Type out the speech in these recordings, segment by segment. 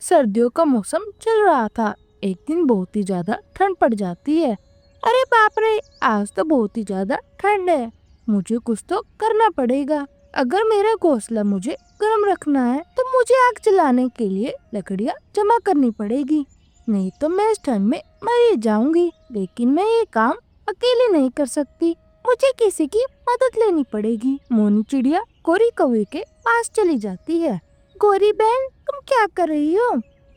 सर्दियों का मौसम चल रहा था। एक दिन बहुत ही ज्यादा ठंड पड़ जाती है। अरे बाप रे, आज तो बहुत ही ज्यादा ठंड है। मुझे कुछ तो करना पड़ेगा। अगर मेरा घोंसला मुझे गर्म रखना है तो मुझे आग जलाने के लिए लकड़ियाँ जमा करनी पड़ेगी। नहीं तो मैं इस ठंड में मर ही जाऊंगी। लेकिन मैं ये काम अकेले नहीं कर सकती। मुझे किसी की मदद लेनी पड़ेगी। मोनी चिड़िया गोरी कौवे के पास चली जाती है। गोरी बहन, तुम क्या कर रही हो?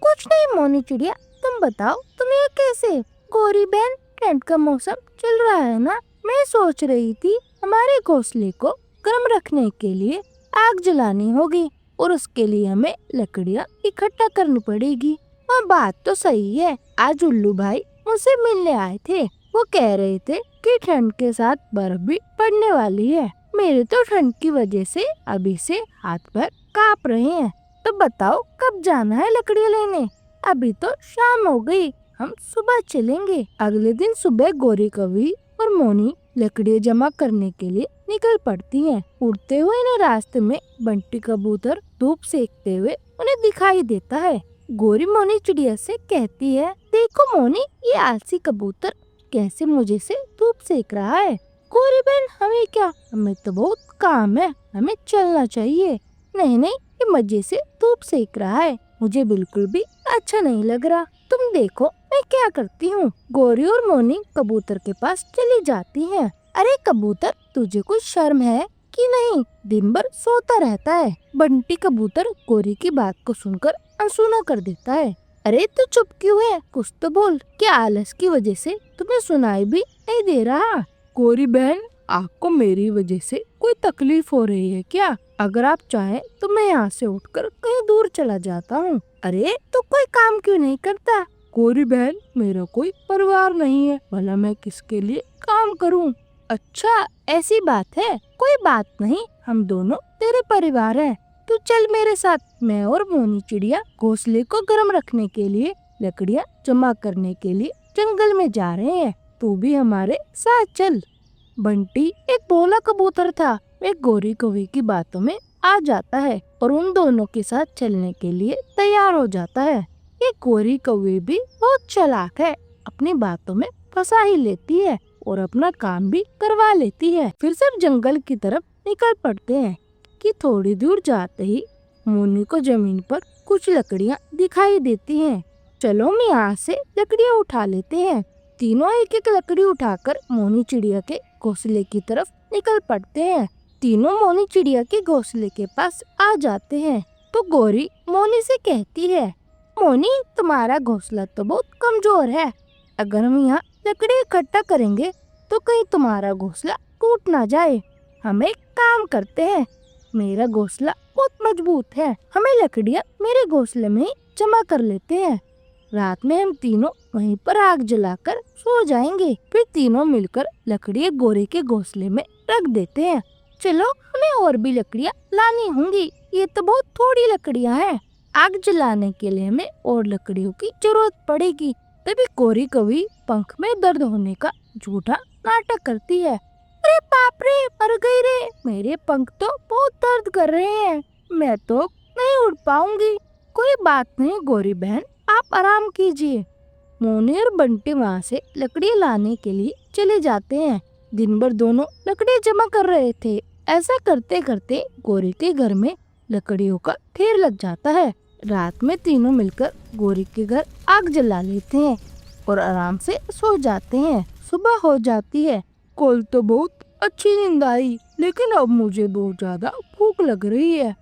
कुछ नहीं मोनी चिड़िया, तुम बताओ तुम ये कैसे? गोरी बहन, ठंड का मौसम चल रहा है ना, मैं सोच रही थी हमारे घोंसले को गर्म रखने के लिए आग जलानी होगी और उसके लिए हमें लकड़ियाँ इकट्ठा करनी पड़ेगी। और बात तो सही है। आज उल्लू भाई मुझसे मिलने आए थे। वो कह रहे थे कि ठंड के साथ बर्फ भी पड़ने वाली है। मेरे तो ठंड की वजह से अभी से हाथ पैर कांप रहे हैं। तो बताओ कब जाना है लकड़ियाँ लेने? अभी तो शाम हो गई, हम सुबह चलेंगे। अगले दिन सुबह गोरी कौवी और मोनी लकड़ियाँ जमा करने के लिए निकल पड़ती हैं। उड़ते हुए इन्हें रास्ते में बंटी कबूतर धूप सेकते हुए उन्हें दिखाई देता है। गोरी मोनी चिड़िया से कहती है, देखो मोनी, ये आलसी कबूतर कैसे मुझे से धूप सेक रहा है। गोरी बहन, हमें क्या, हमें तो बहुत काम है, हमें चलना चाहिए। नहीं नहीं, ये मजे से धूप सेक रहा है, मुझे बिल्कुल भी अच्छा नहीं लग रहा। तुम देखो मैं क्या करती हूँ। गोरी और मोनी कबूतर के पास चली जाती हैं। अरे कबूतर, तुझे कुछ शर्म है कि नहीं? दिन भर सोता रहता है। बंटी कबूतर गोरी की बात को सुनकर अनसुना कर देता है। अरे तू चुप क्यों है? कुछ तो बोल। क्या आलस की वजह से तुम्हें सुनाई भी नहीं दे रहा? गोरी बहन, आपको मेरी वजह से कोई तकलीफ हो रही है क्या? अगर आप चाहें तो मैं यहाँ से उठकर कहीं दूर चला जाता हूँ। अरे तो कोई काम क्यों नहीं करता? गोरी बहन, मेरा कोई परिवार नहीं है, भला मैं किसके लिए काम करूँ? अच्छा ऐसी बात है, कोई बात नहीं, हम दोनों तेरे परिवार हैं। तू चल मेरे साथ। मैं और मोनी चिड़िया घोंसले को गर्म रखने के लिए लकड़ियाँ जमा करने के लिए जंगल में जा रहे हैं। तू भी हमारे साथ चल। बंटी एक भोला कबूतर था। वे गोरी कौवे की बातों में आ जाता है और उन दोनों के साथ चलने के लिए तैयार हो जाता है। ये गोरी कौवे भी बहुत चालाक है, अपनी बातों में फंसा ही लेती है और अपना काम भी करवा लेती है। फिर सब जंगल की तरफ निकल पड़ते हैं कि थोड़ी दूर जाते ही मोनी को जमीन पर कुछ लकड़ियाँ दिखाई देती हैं। चलो हम यहाँ से लकड़ियाँ उठा लेते हैं। तीनों एक एक लकड़ी उठाकर मोनी चिड़िया के घोंसले की तरफ निकल पड़ते हैं। तीनों मोनी चिड़िया के घोंसले के पास आ जाते हैं तो गोरी मोनी से कहती है, मोनी, तुम्हारा घोंसला तो बहुत कमजोर है। अगर हम यहाँ लकड़ी इकट्ठा करेंगे तो कहीं तुम्हारा घोंसला टूट ना जाए। हम एक काम करते हैं, मेरा घोंसला बहुत मजबूत है, हमें लकड़ियाँ मेरे घोंसले में ही जमा कर लेते हैं। रात में हम तीनों वहीं पर आग जलाकर सो जाएंगे। फिर तीनों मिलकर लकड़ियाँ गोरे के घोंसले में रख देते हैं। चलो, हमें और भी लकड़ियाँ लानी होंगी, ये तो बहुत थोड़ी लकड़ियाँ हैं। आग जलाने के लिए हमें और लकड़ियों की जरूरत पड़ेगी। तभी गोरी कौवी पंख में दर्द होने का झूठा नाटक करती है। अरे बाप रे, मर गई रे, मेरे पंख तो बहुत दर्द कर रहे हैं, मैं तो नहीं उड़ पाऊंगी। कोई बात नहीं गोरी बहन, आप आराम कीजिए। मोनी और बंटी वहाँ से लकड़ी लाने के लिए चले जाते हैं। दिन भर दोनों लकड़ी जमा कर रहे थे। ऐसा करते करते गोरी के घर में लकड़ियों का ढेर लग जाता है। रात में तीनों मिलकर गोरी के घर आग जला लेते हैं और आराम से सो जाते हैं। सुबह हो जाती है। कल तो बहुत अच्छी नींद आई, लेकिन अब मुझे बहुत ज्यादा भूख लग रही है।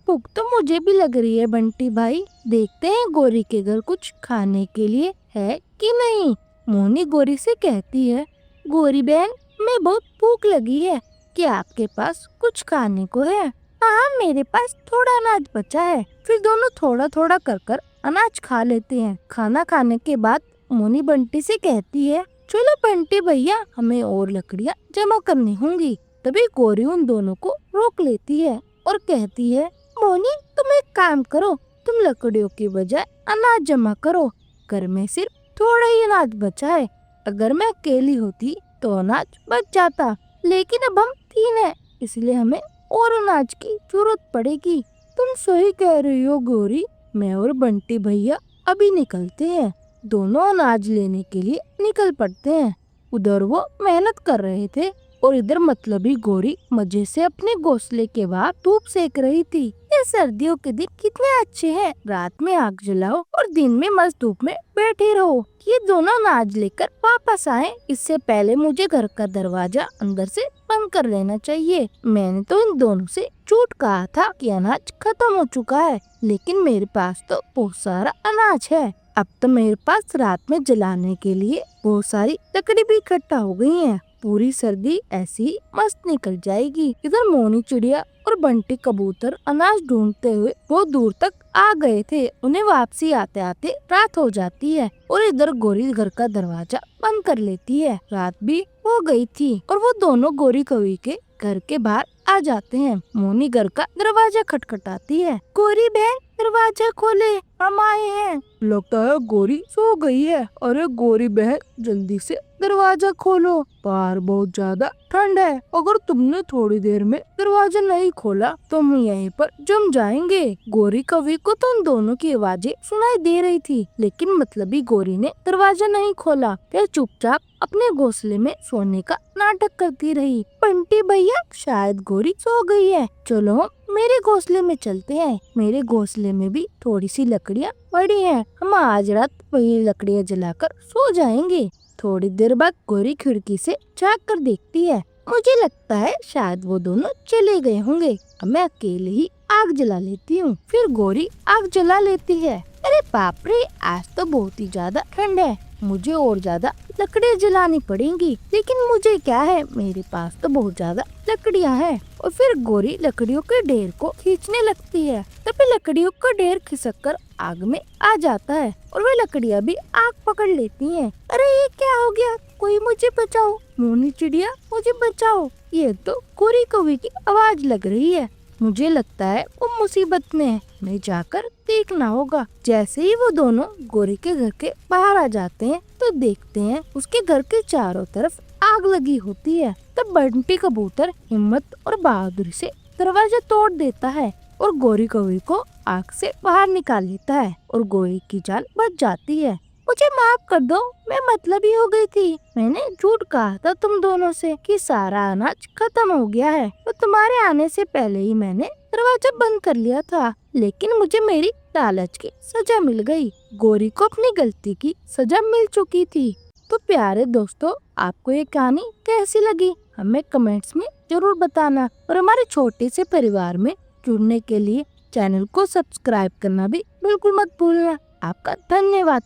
भूख तो मुझे भी लग रही है बंटी भाई, देखते हैं गोरी के घर कुछ खाने के लिए है कि नहीं। मोनी गोरी से कहती है, गोरी बहन, मैं बहुत भूख लगी है, क्या आपके पास कुछ खाने को है? हाँ, मेरे पास थोड़ा अनाज बचा है। फिर दोनों थोड़ा थोड़ा कर अनाज खा लेते हैं। खाना खाने के बाद मोनी बंटी से कहती है, चलो बंटी भैया, हमें और लकड़ियाँ जमा करनी होंगी। तभी गोरी उन दोनों को रोक लेती है और कहती है, मोनी, तुम एक काम करो, तुम लकड़ियों की बजाय अनाज जमा करो। घर में सिर्फ थोड़ा ही अनाज बचा है। अगर मैं अकेली होती तो अनाज बच जाता, लेकिन अब हम तीन हैं, इसलिए हमें और अनाज की जरूरत पड़ेगी। तुम सही कह रही हो गोरी, मैं और बंटी भैया अभी निकलते हैं। दोनों अनाज लेने के लिए निकल पड़ते हैं। उधर वो मेहनत कर रहे थे और इधर मतलबी गोरी मजे से अपने घोंसले के बाहर धूप सेक रही थी। ये सर्दियों के दिन कितने अच्छे हैं। रात में आग जलाओ और दिन में मस्त धूप में बैठे रहो। ये दोनों अनाज लेकर वापस आए, इससे पहले मुझे घर का दरवाजा अंदर से बंद कर लेना चाहिए। मैंने तो इन दोनों से झूठ कहा था कि अनाज खत्म हो चुका है, लेकिन मेरे पास तो बहुत सारा अनाज है। अब तो मेरे पास रात में जलाने के लिए बहुत सारी लकड़ी भी इकट्ठा हो गई है। पूरी सर्दी ऐसी ही मस्त निकल जाएगी। इधर मोनी चिड़िया और बंटी कबूतर अनाज ढूंढते हुए बहुत दूर तक आ गए थे। उन्हें वापसी आते आते रात हो जाती है और इधर गोरी घर का दरवाजा बंद कर लेती है। रात भी हो गई थी और वो दोनों गोरी कौवी के घर के बाहर आ जाते हैं। मोनी घर का दरवाजा खटखटाती है। गोरी बहन दरवाजा खोले, हम आए हैं। लगता है गोरी सो गई है। अरे गोरी बहन जल्दी से दरवाजा खोलो, बाहर बहुत ज्यादा ठंड है। अगर तुमने थोड़ी देर में दरवाजा नहीं खोला तो हम यहीं पर जम जाएंगे। गोरी कौवी को तो उन दोनों की आवाजें सुनाई दे रही थी, लेकिन मतलबी गोरी ने दरवाजा नहीं खोला। फिर चुपचाप अपने घोंसले में सोने का नाटक करती रही। बंटी भैया शायद गोरी सो गई है, चलो हम मेरे घोंसले में चलते हैं। मेरे घोंसले में भी थोड़ी सी लकड़ियाँ पड़ी हैं, हम आज रात वही लकड़ियाँ जलाकर सो जाएंगे। थोड़ी देर बाद गोरी खिड़की से झाँक कर देखती है। मुझे लगता है शायद वो दोनों चले गए होंगे। अब मैं अकेले ही आग जला लेती हूँ। फिर गोरी आग जला लेती है। अरे बाप रे, आज तो बहुत ही ज्यादा ठंड है, मुझे और ज्यादा लकड़ियाँ जलानी पड़ेंगी। लेकिन मुझे क्या है, मेरे पास तो बहुत ज्यादा लकड़ियाँ हैं। और फिर गोरी लकड़ियों के ढेर को खींचने लगती है। तभी लकड़ियों का ढेर खिसक कर आग में आ जाता है और वे लकड़ियाँ भी आग पकड़ लेती हैं। अरे ये क्या हो गया, कोई मुझे बचाओ, मोनी चिड़िया मुझे बचाओ। ये तो गोरी कौवी की आवाज लग रही है। मुझे लगता है वो मुसीबत में है, हमें जाकर देखना होगा। जैसे ही वो दोनों गोरी के घर के बाहर आ जाते हैं तो देखते हैं उसके घर के चारों तरफ आग लगी होती है। तब बंटी कबूतर हिम्मत और बहादुरी से दरवाजा तोड़ देता है और गोरी कौवी को आग से बाहर निकाल लेता है और गोरी की जान बच जाती है। मुझे माफ कर दो, मैं मतलबी हो गई थी। मैंने झूठ कहा था तुम दोनों से कि सारा अनाज खत्म हो गया है। तो तुम्हारे आने से पहले ही मैंने दरवाजा बंद कर लिया था, लेकिन मुझे मेरी लालच की सजा मिल गई। गोरी को अपनी गलती की सजा मिल चुकी थी। तो प्यारे दोस्तों, आपको ये कहानी कैसी लगी हमें कमेंट्स में जरूर बताना और हमारे छोटे से परिवार में जुड़ने के लिए चैनल को सब्सक्राइब करना भी बिल्कुल मत भूलना। आपका धन्यवाद।